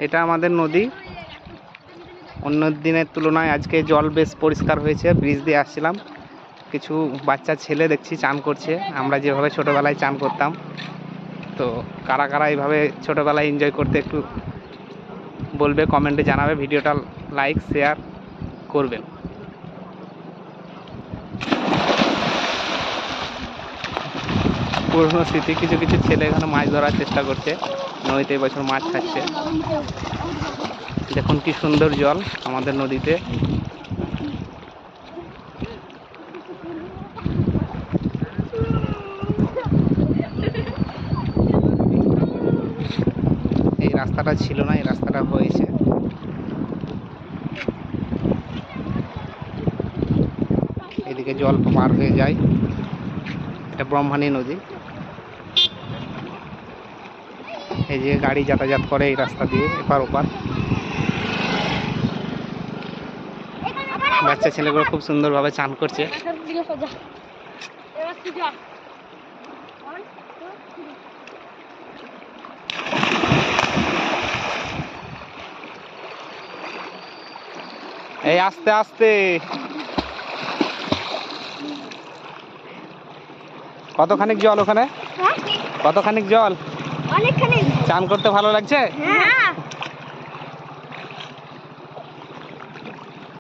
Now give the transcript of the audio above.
এটা আমাদের নদী। অন্য দিনের তুলনায় আজকে জল বেশ পরিষ্কার হয়েছে। ব্রিজ দিয়ে আসছিলাম, কিছু বাচ্চা ছেলে দেখছি চান করছে। আমরা যেভাবে ছোটোবেলায় চান করতাম, তো কারা কারা এইভাবে ছোটোবেলায় এনজয় করতে একটু বলবে, কমেন্টে জানাবে। ভিডিওটা লাইক শেয়ার করবেন। পুরনো স্মৃতি, কিছু কিছু ছেলে এখানে মাছ ধরার চেষ্টা করছে। নদীতে এবছর মাছ খাচ্ছে। দেখুন কি সুন্দর জল আমাদের নদীতে। এই রাস্তাটা ছিল না, এই রাস্তাটা হয়েছে। এদিকে জল পার হয়ে যায়, এটা ব্রহ্মণী নদী। এই যে গাড়ি যাতায়াত করে এই রাস্তা দিয়ে এপার ওপার। বাচ্চা ছেলেগুলো খুব সুন্দরভাবে চান করছে। এই আস্তে আস্তে। কতখানি জল ওখানে? কতখানি জল? চান করতে ভালো লাগছে?